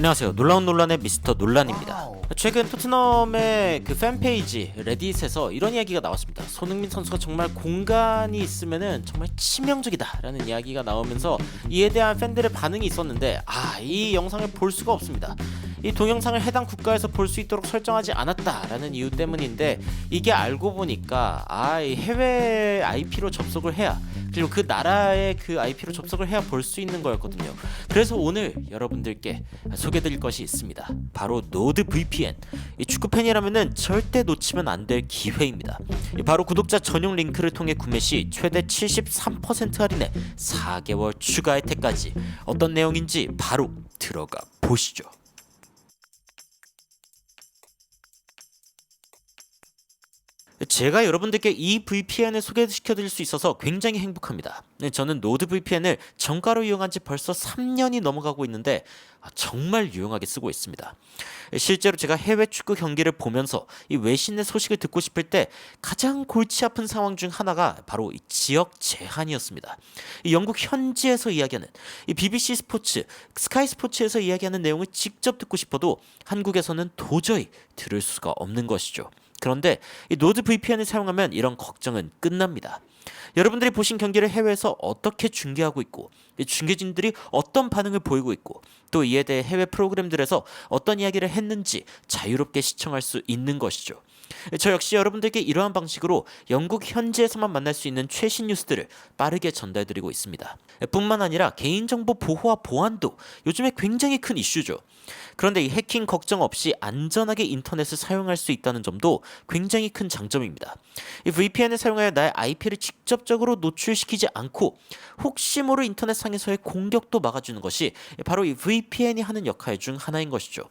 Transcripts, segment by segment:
안녕하세요. 놀라운 논란의 미스터 논란입니다. 최근 토트넘의 그 팬페이지 레딧에서 이런 이야기가 나왔습니다. 손흥민 선수가 정말 공간이 있으면은 정말 치명적이다라는 이야기가 나오면서 이에 대한 팬들의 반응이 있었는데 이 영상을 볼 수가 없습니다. 이 동영상을 해당 국가에서 볼 수 있도록 설정하지 않았다라는 이유 때문인데, 이게 알고 보니까 이 해외 IP로 접속을 해야, 그리고 그 나라의 그 IP로 접속을 해야 볼 수 있는 거였거든요. 그래서 오늘 여러분들께 소개드릴 것이 있습니다. 바로 노드VPN. 이 축구 팬이라면은 절대 놓치면 안 될 기회입니다. 바로 구독자 전용 링크를 통해 구매 시 최대 73% 할인에 4개월 추가 혜택까지. 어떤 내용인지 바로 들어가 보시죠. 제가 여러분들께 이 VPN을 소개시켜드릴 수 있어서 굉장히 행복합니다. 저는 노드VPN을 정가로 이용한 지 벌써 3년이 넘어가고 있는데 정말 유용하게 쓰고 있습니다. 실제로 제가 해외 축구 경기를 보면서 이 외신의 소식을 듣고 싶을 때 가장 골치 아픈 상황 중 하나가 바로 이 지역 제한이었습니다. 이 영국 현지에서 이야기하는 이 BBC 스포츠, 스카이 스포츠에서 이야기하는 내용을 직접 듣고 싶어도 한국에서는 도저히 들을 수가 없는 것이죠. 그런데 이 노드VPN을 사용하면 이런 걱정은 끝납니다. 여러분들이 보신 경기를 해외에서 어떻게 중계하고 있고, 중계진들이 어떤 반응을 보이고 있고, 또 이에 대해 해외 프로그램들에서 어떤 이야기를 했는지 자유롭게 시청할 수 있는 것이죠. 저 역시 여러분들께 이러한 방식으로 영국 현지에서만 만날 수 있는 최신 뉴스들을 빠르게 전달드리고 있습니다. 뿐만 아니라 개인정보 보호와 보안도 요즘에 굉장히 큰 이슈죠. 그런데 이 해킹 걱정 없이 안전하게 인터넷을 사용할 수 있다는 점도 굉장히 큰 장점입니다. 이 VPN을 사용하여 나의 IP를 직접적으로 노출시키지 않고 혹시 모를 인터넷상에서의 공격도 막아주는 것이 바로 이 VPN이 하는 역할 중 하나인 것이죠.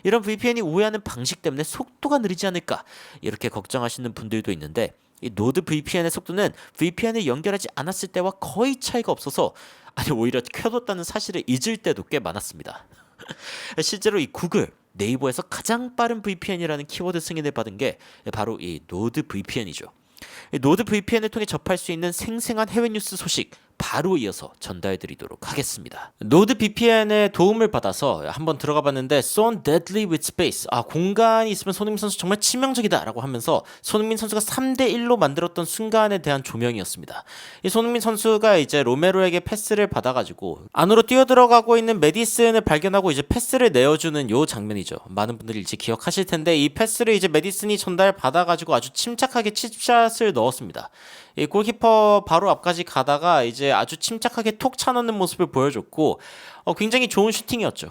이런 VPN이 우회하는 방식 때문에 속도가 느리지 않을까, 이렇게 걱정하시는 분들도 있는데, 이 노드VPN의 속도는 VPN을 연결하지 않았을 때와 거의 차이가 없어서 오히려 켜뒀다는 사실을 잊을 때도 꽤 많았습니다. 실제로 이 구글, 네이버에서 가장 빠른 VPN이라는 키워드 승인을 받은 게 바로 이 노드VPN이죠. 노드VPN을 통해 접할 수 있는 생생한 해외 뉴스 소식 바로 이어서 전달드리도록 하겠습니다. 노드VPN의 도움을 받아서 한번 들어가 봤는데 So deadly with space. 공간이 있으면 손흥민 선수 정말 치명적이다 라고 하면서 손흥민 선수가 3대1로 만들었던 순간에 대한 조명이었습니다. 이 손흥민 선수가 이제 로메로에게 패스를 받아가지고 안으로 뛰어들어가고 있는 메디슨을 발견하고 이제 패스를 내어주는 요 장면이죠. 많은 분들이 이제 기억하실 텐데, 이 패스를 이제 메디슨이 전달받아가지고 아주 침착하게 칩샷을 넣었습니다. 이 골키퍼 바로 앞까지 가다가 이제 아주 침착하게 톡 차넣는 모습을 보여줬고, 굉장히 좋은 슈팅이었죠.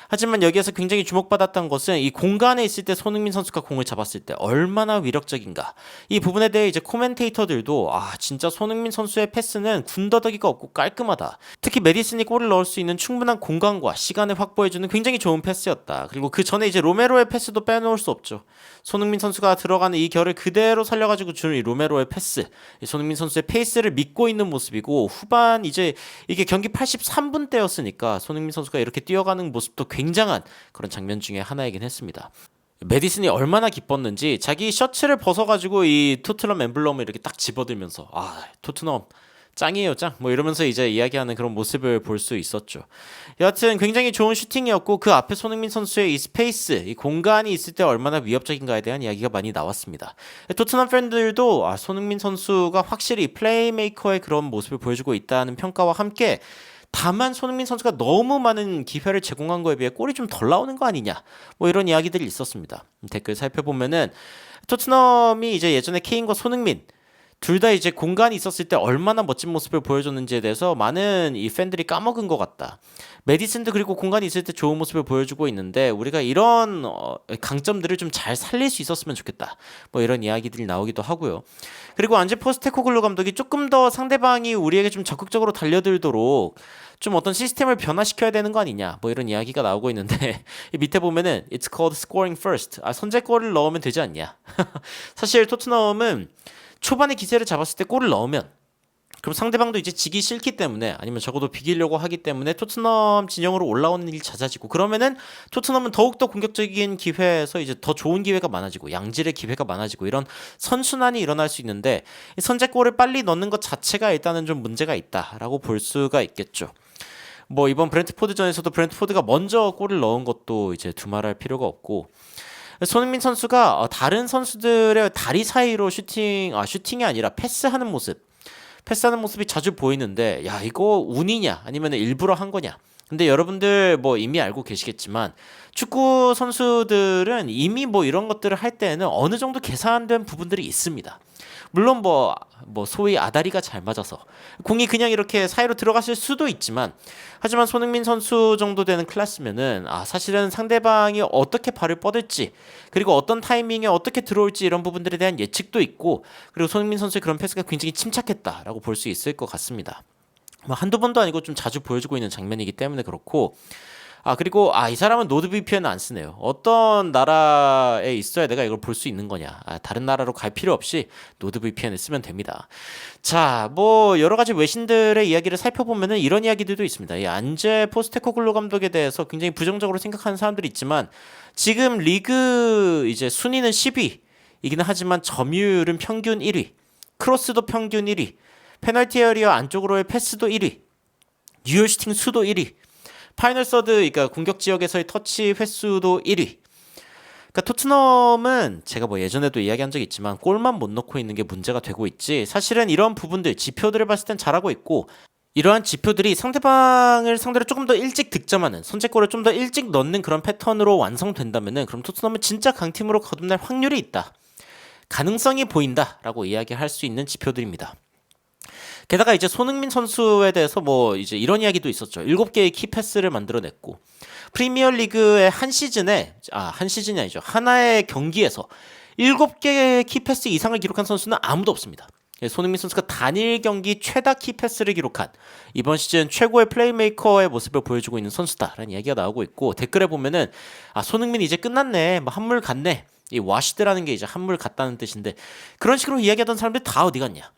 하지만 여기에서 굉장히 주목받았던 것은 이 공간에 있을 때 손흥민 선수가 공을 잡았을 때 얼마나 위력적인가, 이 부분에 대해 이제 코멘테이터들도 진짜 손흥민 선수의 패스는 군더더기가 없고 깔끔하다, 특히 메디슨이 골을 넣을 수 있는 충분한 공간과 시간을 확보해주는 굉장히 좋은 패스였다, 그리고 그 전에 이제 로메로의 패스도 빼놓을 수 없죠. 손흥민 선수가 들어가는 이 결을 그대로 살려가지고 주는 이 로메로의 패스, 이 손흥민 선수의 페이스를 믿고 있는 모습이고, 후반 이제 이게 경기 83분 때였으니까 손흥민 선수가 이렇게 뛰어가는 모습도 굉장한 그런 장면 중에 하나이긴 했습니다. 메디슨이 얼마나 기뻤는지 자기 셔츠를 벗어가지고 이 토트넘 엠블럼을 이렇게 딱 집어들면서 토트넘 짱이에요 짱, 이러면서 이제 이야기하는 그런 모습을 볼 수 있었죠. 여하튼 굉장히 좋은 슈팅이었고, 그 앞에 손흥민 선수의 이 스페이스, 이 공간이 있을 때 얼마나 위협적인가에 대한 이야기가 많이 나왔습니다. 토트넘 팬들도 손흥민 선수가 확실히 플레이메이커의 그런 모습을 보여주고 있다는 평가와 함께, 다만 손흥민 선수가 너무 많은 기회를 제공한 거에 비해 골이 좀 덜 나오는 거 아니냐, 이런 이야기들이 있었습니다. 댓글 살펴보면은 토트넘이 이제 예전에 케인과 손흥민 둘 다 이제 공간이 있었을 때 얼마나 멋진 모습을 보여줬는지에 대해서 많은 이 팬들이 까먹은 것 같다. 메디슨도 그리고 공간이 있을 때 좋은 모습을 보여주고 있는데 우리가 이런 강점들을 좀 잘 살릴 수 있었으면 좋겠다, 이런 이야기들이 나오기도 하고요. 그리고 안제 포스테코글루 감독이 조금 더 상대방이 우리에게 좀 적극적으로 달려들도록 좀 어떤 시스템을 변화시켜야 되는 거 아니냐, 이런 이야기가 나오고 있는데 밑에 보면은 It's called scoring first. 선제골을 넣으면 되지 않냐. 사실 토트넘은 초반에 기세를 잡았을 때 골을 넣으면 그럼 상대방도 이제 지기 싫기 때문에, 아니면 적어도 비기려고 하기 때문에 토트넘 진영으로 올라오는 일이 잦아지고, 그러면은 토트넘은 더욱더 공격적인 기회에서 이제 더 좋은 기회가 많아지고 양질의 기회가 많아지고 이런 선순환이 일어날 수 있는데, 선제골을 빨리 넣는 것 자체가 일단은 좀 문제가 있다라고 볼 수가 있겠죠. 뭐 이번 브렌트포드전에서도 브렌트포드가 먼저 골을 넣은 것도 이제 두말할 필요가 없고, 손흥민 선수가 다른 선수들의 다리 사이로 슈팅이 아니라 패스하는 모습이 자주 보이는데, 야, 이거 운이냐 아니면 일부러 한 거냐. 근데 여러분들 뭐 이미 알고 계시겠지만 축구 선수들은 이미 뭐 이런 것들을 할 때에는 어느 정도 계산된 부분들이 있습니다. 물론 뭐 소위 아다리가 잘 맞아서 공이 그냥 이렇게 사이로 들어갔을 수도 있지만, 하지만 손흥민 선수 정도 되는 클래스면은 사실은 상대방이 어떻게 발을 뻗을지, 그리고 어떤 타이밍에 어떻게 들어올지 이런 부분들에 대한 예측도 있고, 그리고 손흥민 선수의 그런 패스가 굉장히 침착했다라고 볼 수 있을 것 같습니다. 뭐 한두 번도 아니고 좀 자주 보여주고 있는 장면이기 때문에 그렇고, 그리고 이 사람은 노드 VPN을 안 쓰네요. 어떤 나라에 있어야 내가 이걸 볼 수 있는 거냐. 다른 나라로 갈 필요 없이 노드 VPN을 쓰면 됩니다. 자, 뭐 여러 가지 외신들의 이야기를 살펴보면은 이런 이야기들도 있습니다. 이 안제 포스테코글루 감독에 대해서 굉장히 부정적으로 생각하는 사람들이 있지만, 지금 리그 이제 순위는 10위이기는 하지만 점유율은 평균 1위, 크로스도 평균 1위, 페널티 에리어 안쪽으로의 패스도 1위, 유효 슈팅 수도 1위, 파이널 서드, 그러니까 공격 지역에서의 터치 횟수도 1위. 그러니까 토트넘은 제가 뭐 예전에도 이야기한 적이 있지만 골만 못 넣고 있는 게 문제가 되고 있지, 사실은 이런 부분들 지표들을 봤을 땐 잘하고 있고, 이러한 지표들이 상대방을 상대로 조금 더 일찍 득점하는, 선제골을 좀 더 일찍 넣는 그런 패턴으로 완성된다면은, 그럼 토트넘은 진짜 강팀으로 거듭날 확률이 있다, 가능성이 보인다라고 이야기할 수 있는 지표들입니다. 게다가 이제 손흥민 선수에 대해서 뭐 이제 이런 이야기도 있었죠. 7개의 키패스를 만들어냈고, 프리미어리그의 한 시즌이 아니죠. 하나의 경기에서 7개의 키패스 이상을 기록한 선수는 아무도 없습니다. 손흥민 선수가 단일 경기 최다 키패스를 기록한, 이번 시즌 최고의 플레이메이커의 모습을 보여주고 있는 선수다라는 이야기가 나오고 있고, 댓글에 보면은 손흥민 이제 끝났네, 뭐 한물 갔네, 이 와시드라는 게 이제 한물 갔다는 뜻인데, 그런 식으로 이야기하던 사람들 다 어디 갔냐.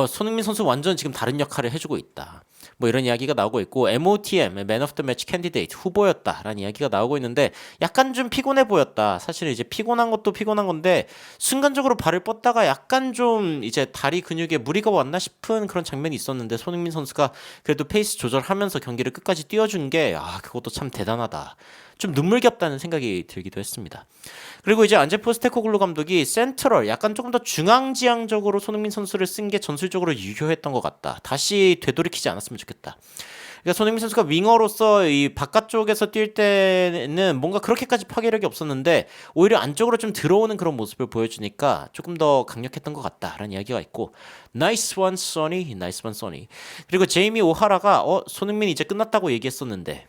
손흥민 선수 완전 지금 다른 역할을 해주고 있다, 뭐 이런 이야기가 나오고 있고, MOTM, Man of the Match Candidate 후보였다라는 이야기가 나오고 있는데, 약간 좀 피곤해 보였다. 사실 이제 피곤한 것도 피곤한 건데, 순간적으로 발을 뻗다가 약간 좀 이제 다리 근육에 무리가 왔나 싶은 그런 장면이 있었는데, 손흥민 선수가 그래도 페이스 조절하면서 경기를 끝까지 뛰어준 게 그것도 참 대단하다, 좀 눈물겹다는 생각이 들기도 했습니다. 그리고 이제 안제 포스테코글루 감독이 센트럴, 약간 조금 더 중앙지향적으로 손흥민 선수를 쓴 게 전술적으로 유효했던 것 같다, 다시 되돌이키지 않았으면 좋겠다. 그러니까 손흥민 선수가 윙어로서 이 바깥쪽에서 뛸 때는 뭔가 그렇게까지 파괴력이 없었는데, 오히려 안쪽으로 좀 들어오는 그런 모습을 보여주니까 조금 더 강력했던 것 같다라는 이야기가 있고, 나이스 원 써니, 나이스 원 써니. 그리고 제이미 오하라가 손흥민 이제 끝났다고 얘기했었는데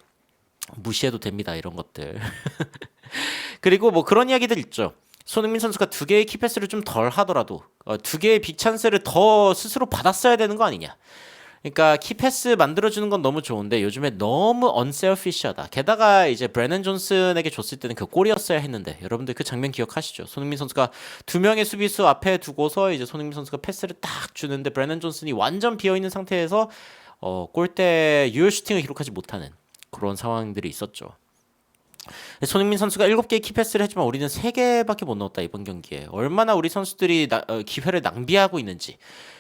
무시해도 됩니다, 이런 것들. 그리고 뭐 그런 이야기들 있죠. 손흥민 선수가 2개의 키패스를 좀 덜 하더라도 2개의 빅찬스를 더 스스로 받았어야 되는 거 아니냐. 그러니까 키패스 만들어주는 건 너무 좋은데 요즘에 너무 unselfish하다. 게다가 이제 브래넌 존슨에게 줬을 때는 그 골이었어야 했는데, 여러분들 그 장면 기억하시죠? 손흥민 선수가 2명의 수비수 앞에 두고서 이제 손흥민 선수가 패스를 딱 주는데, 브래넌 존슨이 완전 비어있는 상태에서 골대 유효 슈팅을 기록하지 못하는 그런 상황들이 있었죠. 손흥민 선수가 7개의 키패스를 했지만 우리는 3개밖에 못 넣었다, 이번 경기에. 얼마나 우리 선수들이 기회를 낭비하고 있는지,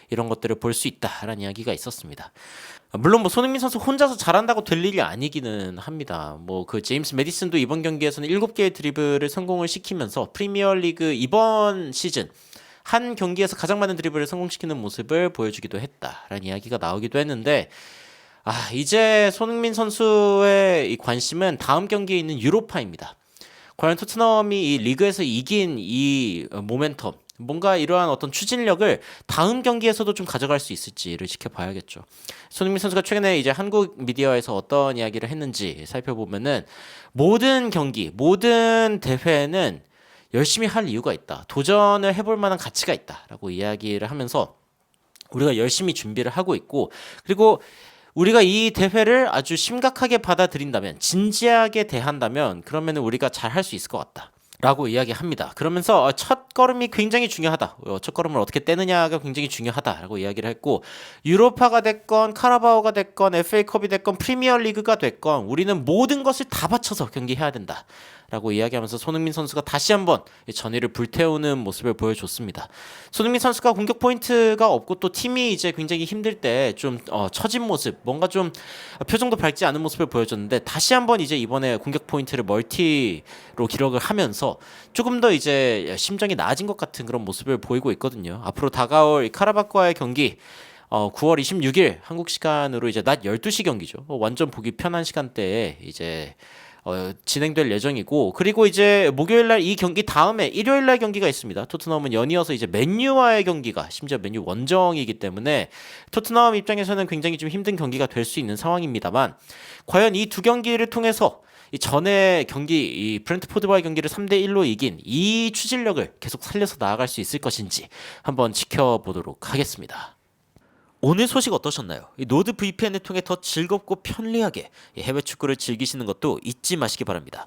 이런 것들을 볼 수 있다라는 이야기가 있었습니다. 물론 뭐 손흥민 선수 혼자서 잘한다고 될 일이 아니기는 합니다. 뭐 그 제임스 메디슨도 이번 경기에서는 7개의 드리블을 성공을 시키면서 프리미어리그 이번 시즌 한 경기에서 가장 많은 드리블을 성공시키는 모습을 보여주기도 했다라는 이야기가 나오기도 했는데, 이제 손흥민 선수의 이 관심은 다음 경기에 있는 유로파입니다. 과연 토트넘이 이 리그에서 이긴 이 모멘텀, 뭔가 이러한 어떤 추진력을 다음 경기에서도 좀 가져갈 수 있을지를 지켜봐야겠죠. 손흥민 선수가 최근에 이제 한국 미디어에서 어떤 이야기를 했는지 살펴보면은, 모든 경기, 모든 대회는 열심히 할 이유가 있다, 도전을 해볼 만한 가치가 있다라고 이야기를 하면서 우리가 열심히 준비를 하고 있고, 그리고 우리가 이 대회를 아주 심각하게 받아들인다면, 진지하게 대한다면, 그러면 우리가 잘 할 수 있을 것 같다. 라고 이야기합니다. 그러면서 첫 걸음이 굉장히 중요하다. 첫 걸음을 어떻게 떼느냐가 굉장히 중요하다라고 이야기를 했고, 유로파가 됐건 카라바오가 됐건 FA컵이 됐건 프리미어리그가 됐건 우리는 모든 것을 다 바쳐서 경기해야 된다. 라고 이야기하면서 손흥민 선수가 다시 한번 전의를 불태우는 모습을 보여줬습니다. 손흥민 선수가 공격 포인트가 없고 또 팀이 이제 굉장히 힘들 때 좀 처진 모습, 뭔가 좀 표정도 밝지 않은 모습을 보여줬는데, 다시 한번 이제 이번에 공격 포인트를 멀티로 기록을 하면서 조금 더 이제 심정이 나아진 것 같은 그런 모습을 보이고 있거든요. 앞으로 다가올 이 카라바크와의 경기 9월 26일 한국 시간으로 이제 낮 12시 경기죠. 완전 보기 편한 시간대에 이제 진행될 예정이고, 그리고 이제 목요일 날 이 경기 다음에 일요일 날 경기가 있습니다. 토트넘은 연이어서 이제 맨유와의 경기가, 심지어 맨유 원정이기 때문에 토트넘 입장에서는 굉장히 좀 힘든 경기가 될 수 있는 상황입니다만, 과연 이 두 경기를 통해서 이 전에 경기, 이 브렌트포드와의 경기를 3대1로 이긴 이 추진력을 계속 살려서 나아갈 수 있을 것인지 한번 지켜보도록 하겠습니다. 오늘 소식 어떠셨나요? 이 노드 VPN을 통해 더 즐겁고 편리하게 해외 축구를 즐기시는 것도 잊지 마시기 바랍니다.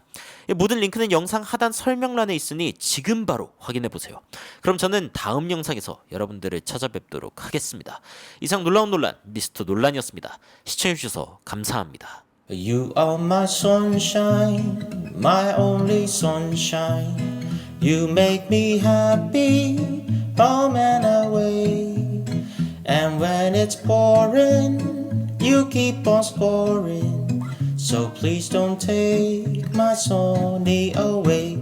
모든 링크는 영상 하단 설명란에 있으니 지금 바로 확인해 보세요. 그럼 저는 다음 영상에서 여러분들을 찾아뵙도록 하겠습니다. 이상 놀라운 논란 미스터 논란이었습니다. 시청해 주셔서 감사합니다. You are my sunshine, my only sunshine. You make me happy, home and away. And when it's pouring, you keep on scoring. So please don't take my Sony away.